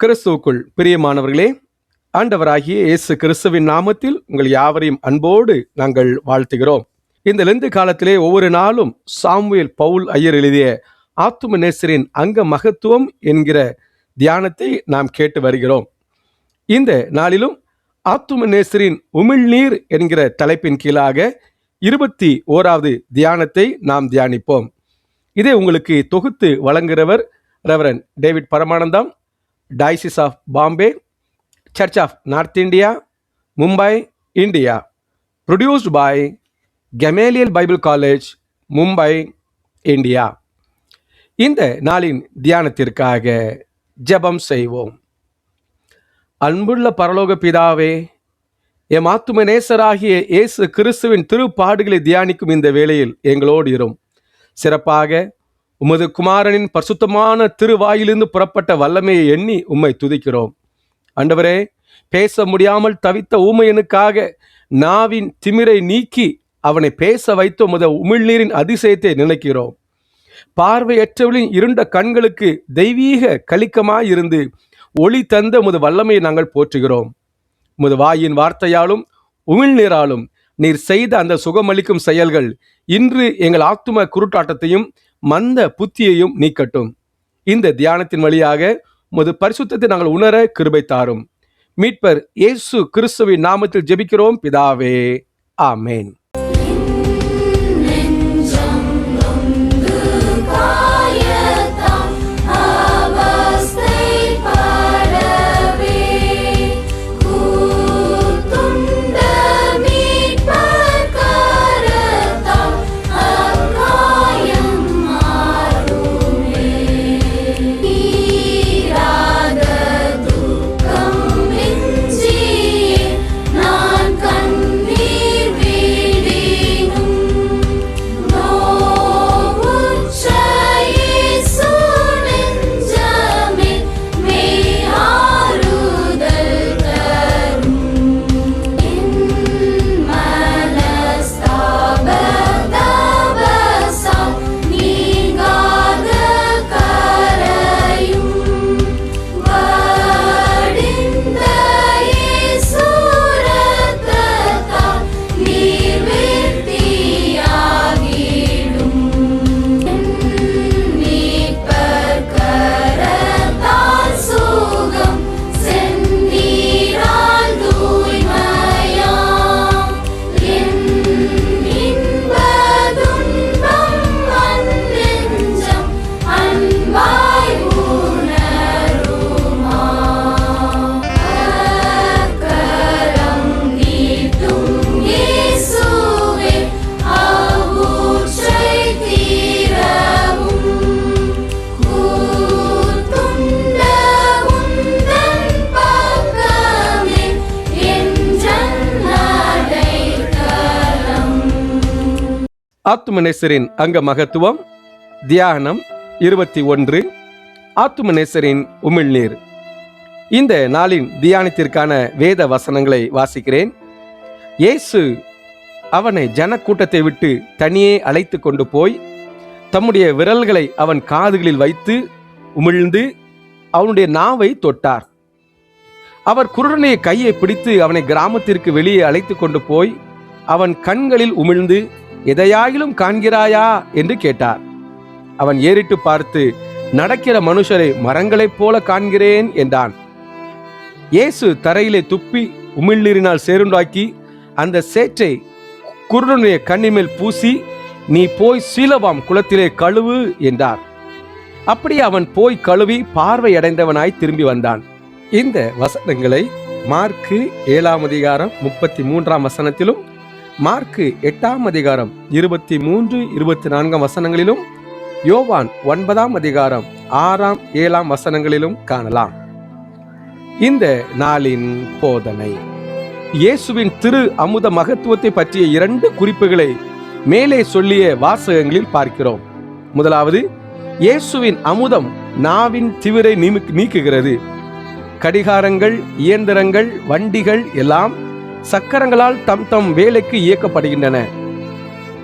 கிறிஸ்துவுக்குள் பிரியமானவர்களே, ஆண்டவராகிய இயேசு கிறிஸ்துவின் நாமத்தில் உங்கள் யாவரையும் அன்போடு நாங்கள் வாழ்த்துகிறோம். இந்த லெந்து காலத்திலே ஒவ்வொரு நாளும் சாமுவேல் பவுல் ஐயர் எழுதிய ஆத்தும நேசரின் அங்க மகத்துவம் என்கிற தியானத்தை நாம் கேட்டு வருகிறோம். இந்த நாளிலும் ஆத்தும நேசரின் உமிழ்நீர் என்கிற தலைப்பின் கீழாக 21வது தியானத்தை நாம் தியானிப்போம். இதை உங்களுக்கு தொகுத்து வழங்குகிறவர் reverend David Paramanandam, Diocese of Bombay, Church of North India, Mumbai, India. Produced by Gamaliel Bible College, Mumbai, India. இந்த நாளின் தியானத்திற்காக ஜெபம் செய்வோம். அன்புள்ள பரலோக பிதாவே, எம் ஆத்தும நேசராகிய இயேசு கிறிஸ்துவின் திருப்பாடுகளை தியானிக்கும் இந்த வேளையில் எங்களோடு இரும். சிறப்பாக உமது குமாரனின் பரிசுத்தமான திருவாயிலிருந்து புறப்பட்ட வல்லமையை எண்ணி உம்மை துதிக்கிறோம். ஆண்டவரே, பேச முடியாமல் தவித்த ஊமையனுக்காக நாவின் திமிரை நீக்கி அவனை பேச வைத்த உமது உமிழ்நீரின் அதிசயத்தை நினைக்கிறோம். பார்வையற்றவளின் இருண்ட கண்களுக்கு தெய்வீக கலிக்கமாயிருந்து ஒளி தந்த உமது வல்லமையை நாங்கள் போற்றுகிறோம். உமது வாயின் வார்த்தையாலும் உமிழ்நீராலும் நீர் செய்த அந்த சுகமளிக்கும் செயல்கள் இன்று எங்கள் ஆத்தும குருட்டாட்டத்தையும் மந்த புத்தியையும் நீக்கட்டும். இந்த தியானத்தின் வழியாக உமது பரிசுத்தத்தை நாங்கள் உணர கிருபை தாரும். மீட்பர் இயேசு கிறிஸ்துவின் நாமத்தில் ஜெபிக்கிறோம் பிதாவே, ஆமேன். ஆத்தும நேசரின் அங்க மகத்துவம் தியானம் 21. ஆத்தும நேசரின் உமிழ்நீர். இந்த நாளின் தியானத்திற்கான வேத வசனங்களை வாசிக்கிறேன். இயேசு அவனை ஜனக்கூட்டத்தை விட்டு தனியே அழைத்து கொண்டு போய் தம்முடைய விரல்களை அவன் காதுகளில் வைத்து உமிழ்ந்து அவனுடைய நாவை தொட்டார். அவர் குருடனுடைய கையை பிடித்து அவனை கிராமத்திற்கு வெளியே அழைத்து கொண்டு போய் அவன் கண்களில் உமிழ்ந்து, எதையாயிலும் காண்கிறாயா என்று கேட்டார். அவன் ஏறிட்டு பார்த்து, நடக்கிற மனுஷரை மரங்களைப் போல காண்கிறேன் என்றான். இயேசு தரையிலே துப்பி உமிழ்நீரினால் சேருண்டாக்கி அந்த சேற்றை குருடனுடைய கண்ணிமேல் பூசி, நீ போய் சீலவாம் குளத்திலே கழுவு என்றார். அப்படி அவன் போய் கழுவி பார்வையடைந்தவனாய் திரும்பி வந்தான். இந்த வசனங்களை மார்க்கு 7ஆம் அதிகாரம் 33ஆம் வசனத்திலும், மார்க்கு 8ஆம் அதிகாரம் 23, 24 வசனங்களிலும், யோவான் 9ஆம் அதிகாரம் 6, 7 வசனங்களிலும் காணலாம். இந்த நாளின் போதனை இயேசுவின் திரு அமுத மகத்துவத்தை பற்றிய 2 குறிப்புகளை மேலே சொல்லிய வாசகங்களில் பார்க்கிறோம். முதலாவது, இயேசுவின் அமுதம் நாவின் திமிரை நீக்குகிறது. கடிகாரங்கள், இயந்திரங்கள், வண்டிகள் எல்லாம் சக்கரங்களால் தம் தம் வேலைக்கு இயக்கப்படுகின்றன.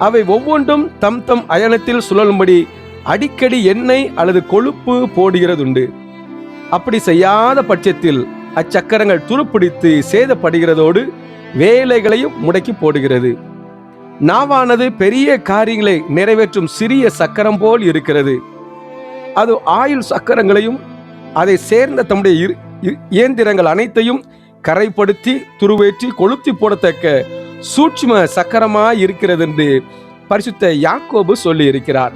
அவை ஒவ்வொன்றும் தம் தம் அயனத்தில் சுழலும்படி அடிக்கடி எண்ணெய் அல்லது கொழுப்பு போடுகிறதுண்டு. அப்படி செய்யாத பட்சத்தில் அச்சக்கரங்கள் துருப்பிடித்து சேதப்படுகிறதோடு வேலைகளையும் முடக்கி போடுகிறது. நாவானது பெரிய காரியங்களை நிறைவேற்றும் சிறிய சக்கரம் போல் இருக்கிறது. அது ஆயுள் சக்கரங்களையும் அதை சேர்ந்த தம்முடைய இயந்திரங்கள் அனைத்தையும் கரைப்படுத்தி துருவேற்றி கொளுத்தி போடத்தக்க சூட்சும சக்கரமாய் இருக்கிறது என்று பரிசுத்த யாக்கோபு சொல்லி இருக்கிறார்.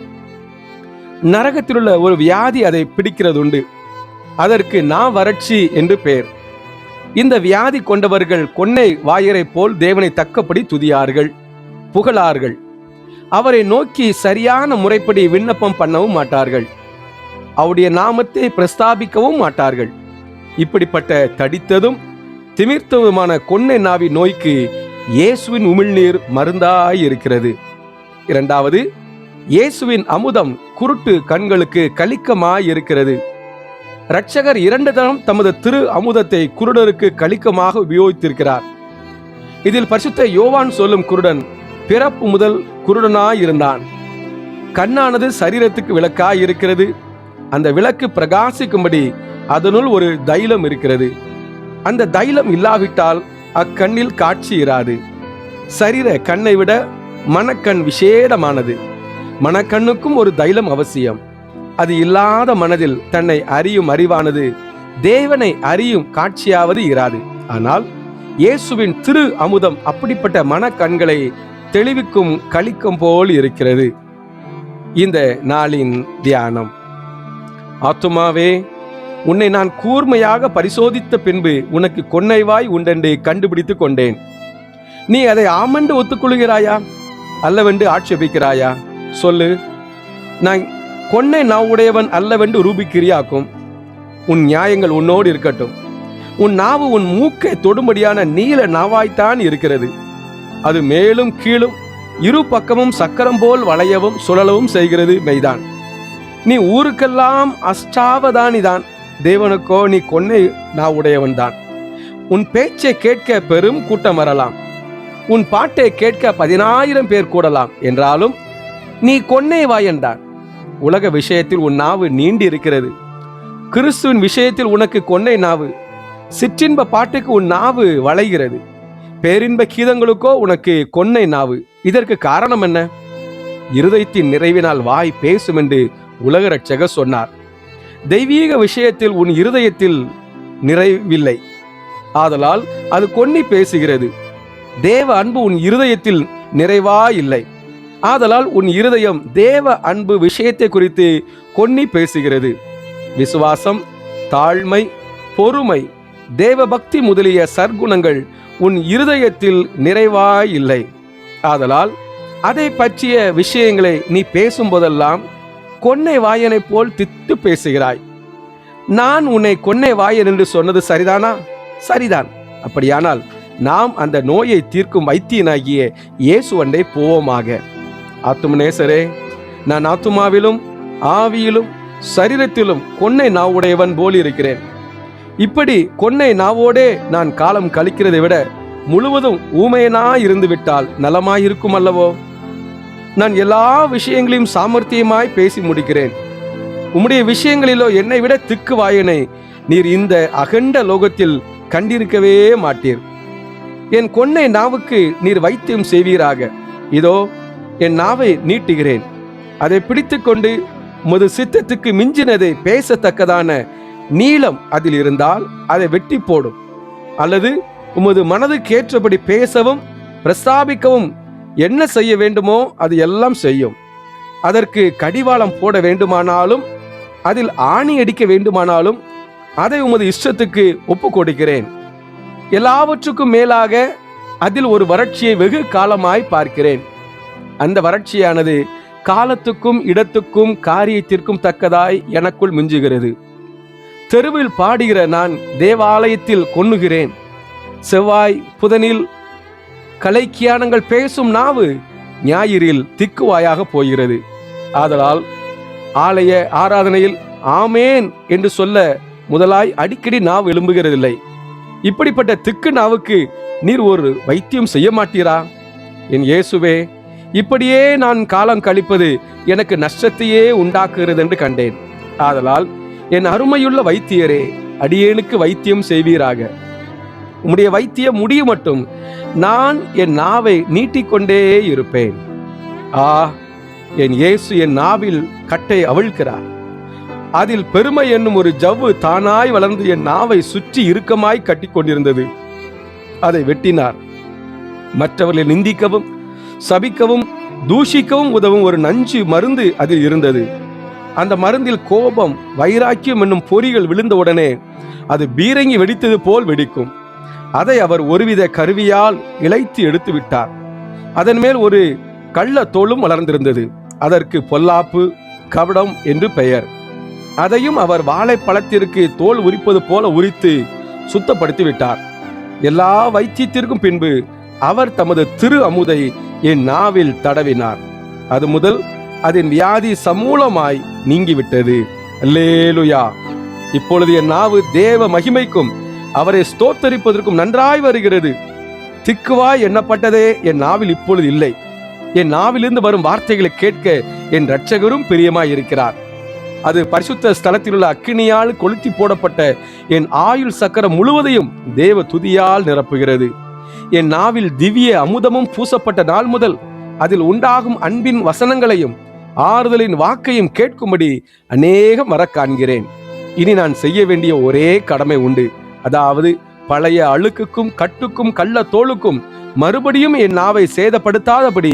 நரகத்தில் உள்ள ஒரு வியாதி அதை பிடிக்கிறது உண்டு. அதற்கு வறட்சி என்று பெயர். இந்த வியாதி கொண்டவர்கள் கொன்னை வாயரை போல் தேவனை தக்கபடி துதியார்கள், புகழார்கள். அவரை நோக்கி சரியான முறைப்படி விண்ணப்பம் பண்ணவும் மாட்டார்கள். அவருடைய நாமத்தை பிரஸ்தாபிக்கவும் மாட்டார்கள். இப்படிப்பட்ட தடித்ததும் திமிர்த்ததுமான கொன்னை நாவி நோய்க்கு இயேசுவின் உமிழ்நீர் மருந்தாய் இருக்கிறது. இரண்டாவது, இயேசுவின் அமுதம் குருட்டு கண்களுக்கு கலிக்கமாய் இருக்கிறது. இரட்சகர் 2 தரம் தமது திரு அமுதத்தை குருடருக்கு கலிக்கமாக உபயோகித்திருக்கிறார். இதில் பரிசுத்த யோவான் சொல்லும் குருடன் பிறப்பு முதல் குருடனாய் இருந்தான். கண்ணானது சரீரத்துக்கு விளக்காய் இருக்கிறது. அந்த விளக்கு பிரகாசிக்கும்படி அதனுள் ஒரு தைலம் இருக்கிறது. அந்த தைலம் இல்லாவிட்டால் அக்கண்ணில் காட்சி இராது. சரீர கண்ணை விட மனக்கண் விசேடமானது. மனக்கண்ணுக்கும் ஒரு தைலம் அவசியம். அது இல்லாத மனதில் தன்னை அறியும் அறிவானது தேவனை அறியும் காட்சியாவது இராது. ஆனால் இயேசுவின் திரு அமுதம் அப்படிப்பட்ட மனக்கண்களை தெளிவிக்கும் கலிக்கம் போல் இருக்கிறது. இந்த நாளின் தியானம். ஆத்துமாவே, உன்னை நான் கூர்மையாக பரிசோதித்த பின்பு உனக்கு கொன்னைவாய் உண்டென்று கண்டுபிடித்து கொண்டேன். நீ அதை ஆமென்று ஒத்துக்கொள்கிறாயா அல்லவென்று ஆட்சேபிக்கிறாயா? சொல்லு. நான் கொன்னை நாவுடையவன் அல்லவென்று ரூபிக்கிரியாக்கும். உன் நியாயங்கள் உன்னோடு இருக்கட்டும். உன் நாவு உன் மூக்கை தொடும்படியான நீல நாவாய்த்தான் இருக்கிறது. அது மேலும் கீழும் இரு பக்கமும் சக்கரம் போல் வளையவும் சுழலவும் செய்கிறது மெய்தான். நீ ஊருக்கெல்லாம் அஷ்டாவதானிதான், தேவனுக்கோ நீ கொன்னை நாவுடையவன் தான். உன் பேச்சை கேட்க பெரும் கூட்டம் வரலாம், உன் பாட்டை கேட்க 10,000 பேர் கூடலாம். என்றாலும் நீ கொன்னை வாயன்தான். உலக விஷயத்தில் உன் நாவு நீண்டி இருக்கிறது. கிறிஸ்துவின் விஷயத்தில் உனக்கு கொன்னை நாவு. சிற்றின்ப பாட்டுக்கு உன் நாவு வளைகிறது. பேரின்ப கீதங்களுக்கோ உனக்கு கொன்னை நாவு. இதற்கு காரணம் என்ன? இருதயத்தின் நிறைவினால் வாய் பேசும் என்று உலக இரட்சகர் சொன்னார். தெய்வீக விஷயத்தில் உன் இருதயத்தில் நிறைவில்லை, ஆதலால் அது கொன்னி பேசுகிறது. தேவ அன்பு உன் இருதயத்தில் நிறைவா இல்லை, ஆதலால் உன் இருதயம் தேவ அன்பு விஷயத்தை குறித்து கொன்னி பேசுகிறது. விசுவாசம், தாழ்மை, பொறுமை, தேவ பக்தி முதலிய சற்குணங்கள் உன் இருதயத்தில் நிறைவாய் இல்லை. ஆதலால் அதை பற்றிய விஷயங்களை நீ பேசும்போதெல்லாம் கொன்னை வாயனை போல் திட்டு பேசுகிறாய். நான் உன்னை கொன்னை வாயன் என்று சொன்னது சரிதானா? சரிதான். அப்படியானால் நாம் அந்த நோயை தீர்க்கும் வைத்தியனாகிய இயேசுவண்டை போவோமாக. ஆத்துமநேசரே, நான் ஆத்துமாவிலும் ஆவியிலும் சரீரத்திலும் கொன்னை நாவுடையவன் போல் இருக்கிறேன். இப்படி கொன்னை நாவோடே நான் காலம் கழிக்கிறதை விட முழுவதும் ஊமையனாய் இருந்து விட்டால் நலமாயிருக்கும் அல்லவோ? நான் எல்லா விஷயங்களையும் சாமர்த்தியமாய் பேசி முடிக்கிறேன். உம்முடைய விஷயங்களிலோ என்னை விட திக்கு வாயனை நீர் இந்த அகண்ட லோகத்தில் கண்டிருக்கவே மாட்டீர். என் கொன்னை நாவுக்கு நீர் வைத்தியம் செய்வீராக. இதோ என் நாவை நீட்டுகிறேன். அதை பிடித்து கொண்டு உமது சித்தத்துக்கு மிஞ்சினதை பேசத்தக்கதான நீளம் அதில் இருந்தால் அதை வெட்டி போடும். அல்லது உமது மனதுக்கு ஏற்றபடி பேசவும் பிரஸ்தாபிக்கவும் என்ன செய்ய வேண்டுமோ அது எல்லாம் செய்யும். அதற்கு கடிவாளம் போட வேண்டுமானாலும் அதில் ஆணி அடிக்க வேண்டுமானாலும் அதை உமது இஷ்டத்துக்கு ஒப்பு கொடுக்கிறேன். எல்லாவற்றுக்கும் மேலாக அதில் ஒரு வறட்சியை வெகு காலமாய் பார்க்கிறேன். அந்த வறட்சியானது காலத்துக்கும் இடத்துக்கும் காரியத்திற்கும் தக்கதாய் எனக்குள் மிஞ்சுகிறது. தெருவில் பாடுகிற நான் தேவாலயத்தில் கொன்னுகிறேன். செவ்வாய் புதனில் கலைக்கியானங்கள் பேசும் நாவு ஞாயிறில் திக்குவாயாக போகிறது. ஆதலால் ஆலய ஆராதனையில் ஆமேன் என்று சொல்ல முதலாய் அடிக்கடி நாவு எழும்புகிறதில்லை. இப்படிப்பட்ட திக்கு நாவுக்கு நீர் ஒரு வைத்தியம் செய்ய மாட்டீரா? என் இயேசுவே, இப்படியே நான் காலம் கழிப்பது எனக்கு நஷ்டத்தையே உண்டாக்குகிறது என்று கண்டேன். ஆதலால் என் அருமையுள்ள வைத்தியரே, அடியேனுக்கு வைத்தியம் செய்வீராக. உம்முடைய வைத்தியம் முடியும் மட்டும் நான் என் நாவை நீட்டிக்கொண்டே இருப்பேன். என் இயேசு என் நாவில் கட்டை அவிழ்க்கிறார். அதில் பெருமை என்னும் ஒரு ஜவ்வு தானாய் வளர்ந்து என் நாவை சுற்றி இறுக்கமாய் கட்டி கொண்டிருந்தது. அதை வெட்டினார். மற்றவர்களை நிந்திக்கவும் சபிக்கவும் தூஷிக்கவும் உதவும் ஒரு நஞ்சு மருந்து அதில் இருந்தது. அந்த மருந்தில் கோபம் வைராக்கியம் என்னும் பொறிகள் விழுந்தவுடனே அது பீரங்கி வெடித்தது போல் வெடிக்கும். அதை அவர் ஒருவித கருவியால் இழைத்து எடுத்து விட்டார். அதன் மேல் ஒரு கள்ள தோலும் வளர்ந்திருந்தது. அதற்கு பொல்லாப்பு கபடம் என்று பெயர். அதையும் அவர் வாழைப்பழத்திற்கு தோல் உரிப்பது போல உரித்து சுத்தப்படுத்தி விட்டார். எல்லா வைத்தியத்திற்கும் பின்பு அவர் தமது திரு அமுதை என் நாவில் தடவினார். அது முதல் அதன் வியாதி சமூலமாய் நீங்கிவிட்டது. அல்லேலூயா. இப்பொழுது என் நாவு தேவ மகிமைக்கும் அவரை ஸ்தோத்தரிப்பதற்கும் நன்றாய் வருகிறது. திக்குவாய் எண்ணப்பட்டதே என் நாவில் இப்பொழுது இல்லை. என் நாவிலிருந்து வரும் வார்த்தைகளை கேட்க என் இரட்சகரும் பிரியமாய் இருக்கிறார். அது பரிசுத்த ஸ்தலத்தில் உள்ள அக்கினியால் கொளுத்தி போடப்பட்ட என் ஆயுள் சக்கரம் முழுவதையும் தேவ துதியால் நிரப்புகிறது. என் நாவில் திவ்ய அமுதமும் பூசப்பட்ட நாள் முதல் அதில் உண்டாகும் அன்பின் வசனங்களையும் ஆறுதலின் வாக்கையும் கேட்கும்படி அநேகம் வர காண்கிறேன். இனி நான் செய்ய வேண்டிய ஒரே கடமை உண்டு. அதாவது பழைய அழுக்குக்கும் கட்டுக்கும் கள்ள தோளுக்கும் மறுபடியும் என் நாவை சேதப்படுத்தாதபடி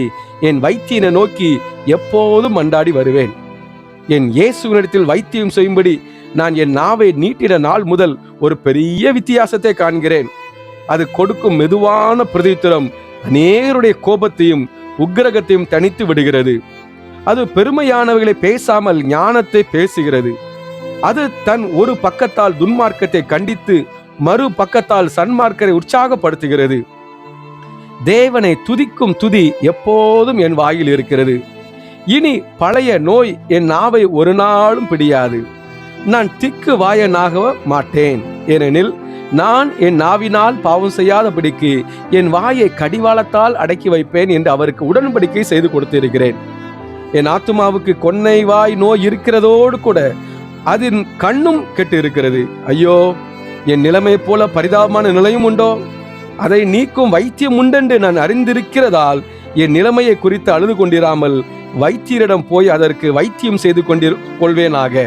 என் வைத்தியனை நோக்கி எப்போதும் மண்டாடி வருவேன். என் இயேசுவினிடத்தில் வைத்தியம் செய்யும்படி நான் என் நாவை நீட்டின நாள் முதல் ஒரு பெரிய வித்தியாசத்தை காண்கிறேன். அது கொடுக்கும் மெதுவான பிரதித்திரம் அநேகருடைய கோபத்தையும் உக்கிரகத்தையும் தனித்து விடுகிறது. அது பெருமையானவர்களை பேசாமல் ஞானத்தை பேசுகிறது. அது தன் ஒரு பக்கத்தால் துன்மார்க்கத்தை கண்டித்து மறு பக்கத்தால் சன்மார்க்கரை உற்சாகப்படுத்துகிறது. தேவனை துதிக்கும் துதி எப்போதும் என் வாயில் இருக்கிறது. இனி பழைய நோய் என் நாவை ஒரு நாளும் பிடியாது. நான் திக்கு வாயனாக மாட்டேன். ஏனெனில் நான் என் நாவினால் பாவம் செய்யாதபடிக்கு என் வாயை கடிவாளத்தால் அடக்கி வைப்பேன் என்று அவருக்கு உடன்படிக்கை செய்து கொடுத்திருக்கிறேன். என் ஆத்துமாவுக்கு கொன்னை வாய் நோய் இருக்கிறதோடு கூட அதன் கண்ணும் கெட்டு இருக்கிறது. ஐயோ, என் நிலைமை போல பரிதாபமான நிலையும் உண்டோ? அதை நீக்கும் வைத்தியம் உண்டென்று நான் அறிந்திருக்கிறதால் என் நிலைமையை குறித்து அழுது கொண்டிராமல் வைத்தியரிடம் போய் அதற்கு வைத்தியம் செய்து கொள்வேனாக.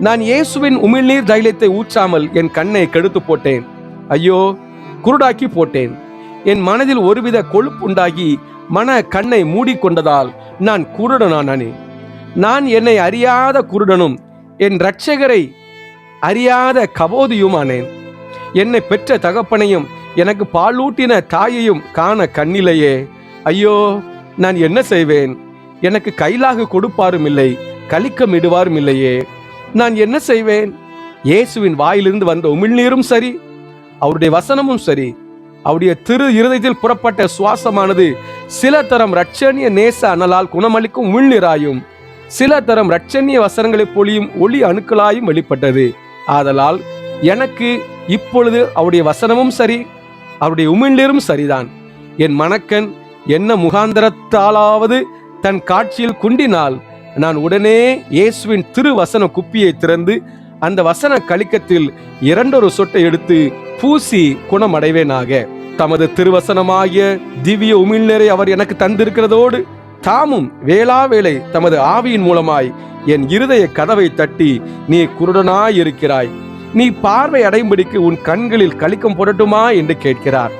நான் இயேசுவின் உமிழ்நீர் தைலத்தை ஊற்றாமல் என் கண்ணை கெடுத்து போட்டேன். ஐயோ, குருடாக்கி போட்டேன். என் மனதில் ஒருவித கொழுப்பு உண்டாகி மன கண்ணை மூடிக்கொண்டதால் நான் குருடனானேன். நான் என்னை அறியாத குருடனும் என் இரட்சகரை அறியாத கபோதியுமானேன். என்னை பெற்ற தகப்பனையும் எனக்கு பாலூட்டின தாயையும் காண கண்ணிலையே. ஐயோ, நான் என்ன செய்வேன்? எனக்கு கைலாக கொடுப்பாரும் இல்லை, கலிக்கம் இடுவாரும் இல்லையே. நான் என்ன செய்வேன்? இயேசுவின் வாயிலிருந்து வந்த உமிழ்நீரும் சரி, அவருடைய வசனமும் சரி, அவருடைய திரு இருதயத்தில் புறப்பட்ட சுவாசமானது சில தரம் இரட்சணிய நேச அனலால் குணமளிக்கும் உமிழ்நீராயும் சில தரம் இரட்சணிய வசனங்களைப் பொழியும் ஒளி அணுக்களாயும் வெளிப்பட்டது. ஆதலால் எனக்கு இப்பொழுது அவருடைய வசனமும் சரி, அவருடைய உமிழ்நீரும் சரிதான். என் மனக்கண் என்ன முகாந்தரத்தாலாவது தன் காட்சியில் குண்டினால் நான் உடனே இயேசுவின் திரு வசன குப்பியை திறந்து அந்த வசன கலிக்கத்தில் 2 சொட்டை எடுத்து பூசி குணமடைவேனாக. தமது திருவசனமாகிய திவ்ய உமிழ்நீரை அவர் எனக்கு தந்திருக்கிறதோடு தாமும் வேளா தமது ஆவியின் மூலமாய் என் இருதய கதவை தட்டி, நீ குருடனாய் இருக்கிறாய், நீ பார்வை அடையும்படிக்கு உன் கண்களில் கலிக்கம் போடட்டுமா என்று கேட்கிறார்.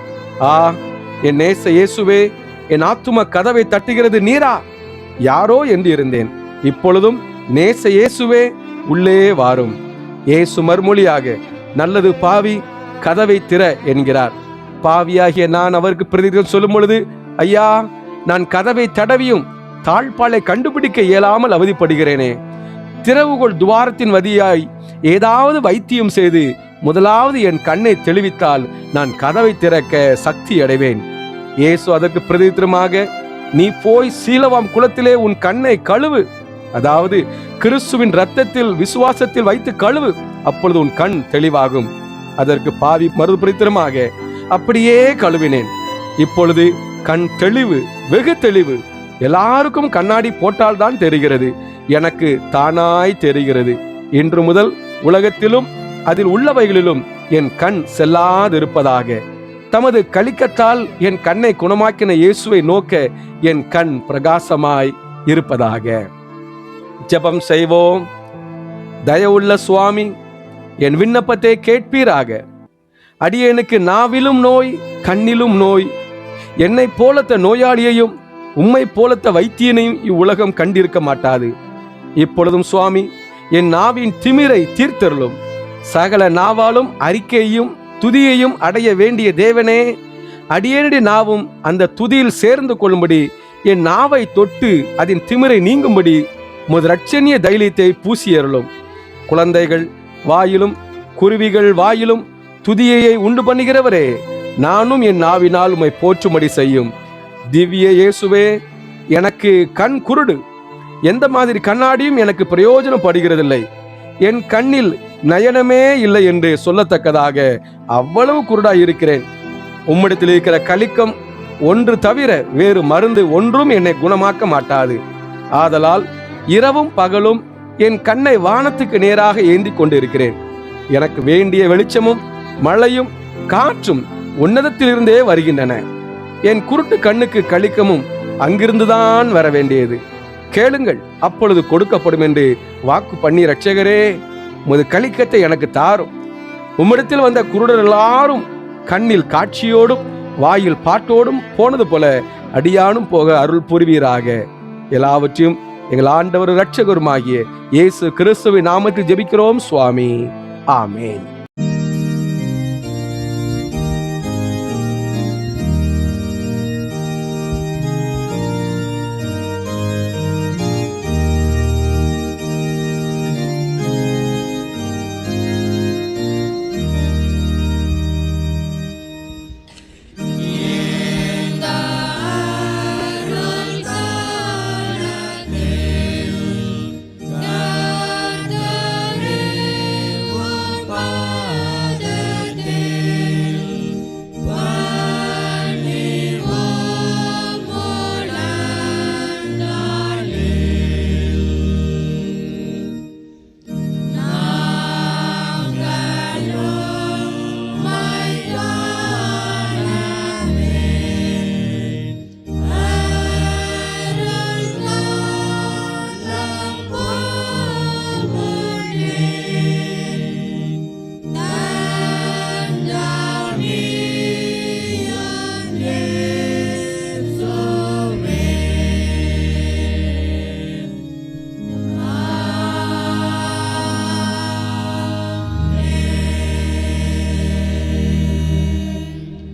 என் நேச இயேசுவே, என் ஆத்தும கதவை தட்டுகிறது நீரா? யாரோ என்று இருந்தேன். இப்பொழுதும் நேச இயேசுவே, உள்ளே வாரும். இயேசு மறுமொழியாக, நல்லது பாவி, கதவை திற என்கிறார். பாவியாகிய நான் அவருக்கு பிரதிநிதித்துவம் சொல்லும் பொழுது, ஐயா, நான் கதவை தடவியும் தாழ்பாலை கண்டுபிடிக்க இயலாமல் அவதிப்படுகிறேனே. திறவுகோள் துவாரத்தின் வதியாய் ஏதாவது வைத்தியம் செய்து முதலாவது என் கண்ணை தெளிவித்தால் நான் கதவை திறக்க சக்தி அடைவேன். இயேசு அதற்கு பிரதித்திரமாக, நீ போய் சீலவாம் குளத்திலே உன் கண்ணை கழுவு, அதாவது கிறிஸ்துவின் இரத்தத்தில் விசுவாசத்தில் வைத்து கழுவு, அப்பொழுது உன் கண் தெளிவாகும். அதற்கு பாவி மறுபிரதித்திரமாக, அப்படியே கழுவினேன், இப்பொழுது கண் தெளிவு, வெகு தெளிவு. எல்லாருக்கும் கண்ணாடி போட்டால்தான் தெரிகிறது, எனக்கு தானாய் தெரிகிறது. இன்று முதல் உலகத்திலும் அதில் உள்ளவைகளிலும் என் கண் செல்லாதிருப்பதாக. தமது கலிக்கத்தால் என் கண்ணை குணமாக்கின இயேசுவை நோக்க என் கண் பிரகாசமாய் இருப்பதாக. ஜெபம் செய்வோம். தயவுள்ள சுவாமி, என் விண்ணப்பத்தை கேட்பீராக. அடியேனுக்கு நாவிலும் நோய், கண்ணிலும் நோய். என்னை போலத்த நோயாளியையும் உம்மை போலத்த வைத்தியனையும் இவ்வுலகம் கண்டிருக்க மாட்டாது. இப்பொழுதும் சுவாமி, என் நாவின் திமிரை தீர்த்தருளும். சகல நாவாலும் அறிக்கையையும் துதியையும் அடைய வேண்டிய தேவனே, அடியேனுடைய நாவும் அந்த துதியில் சேர்ந்து கொள்ளும்படி என் நாவை தொட்டு அதன் திமிரை நீங்கும்படி உமது இரட்சணிய தைரியத்தை பூசியருளும். குழந்தைகள் வாயிலும் குருவிகள் வாயிலும் துதியையை உண்டு பண்ணுகிறவரே, நானும் என் நாவினால் உம்மை போற்றும்படி செய்யும். திவ்ய இயேசுவே, எனக்கு கண் குருடு. எந்த மாதிரி கண்ணாடியும் எனக்கு பிரயோஜனப்படுகிறதில்லை. என் கண்ணில் நயனமே இல்லை என்று சொல்லத்தக்கதாக அவ்வளவு குருடாய் இருக்கிறேன். உம்மிடத்தில் இருக்கிற கலிக்கம் ஒன்று தவிர வேறு மருந்து ஒன்றும் என்னை குணமாக்க மாட்டாது. ஆதலால் இரவும் பகலும் என் கண்ணை வானத்துக்கு நேராக ஏந்தி கொண்டிருக்கிறேன். எனக்கு வேண்டிய வெளிச்சமும் மழையும் காற்றும் உன்னதத்திலிருந்தே வருகின்றன. என் குருட்டு கண்ணுக்கு கலிக்கமும் அங்கிருந்துதான் வர வேண்டியது. கேளுங்கள், அப்பொழுது கொடுக்கப்படும் என்று வாக்கு பண்ணி, இரட்சகரே, உமது கலிக்கத்தை எனக்கு தாரும். உம்மிடத்தில் வந்த குருடர் எல்லாரும் கண்ணில் காட்சியோடும் வாயில் பாட்டோடும் போனது போல அடியானும் போக அருள் புரிவீராக. எல்லாவற்றையும் எங்கள் ஆண்டவர் இரட்சகருமாகிய இயேசு கிறிஸ்துவின் நாமத்தில் ஜெபிக்கிறோம் சுவாமி. ஆமேன்.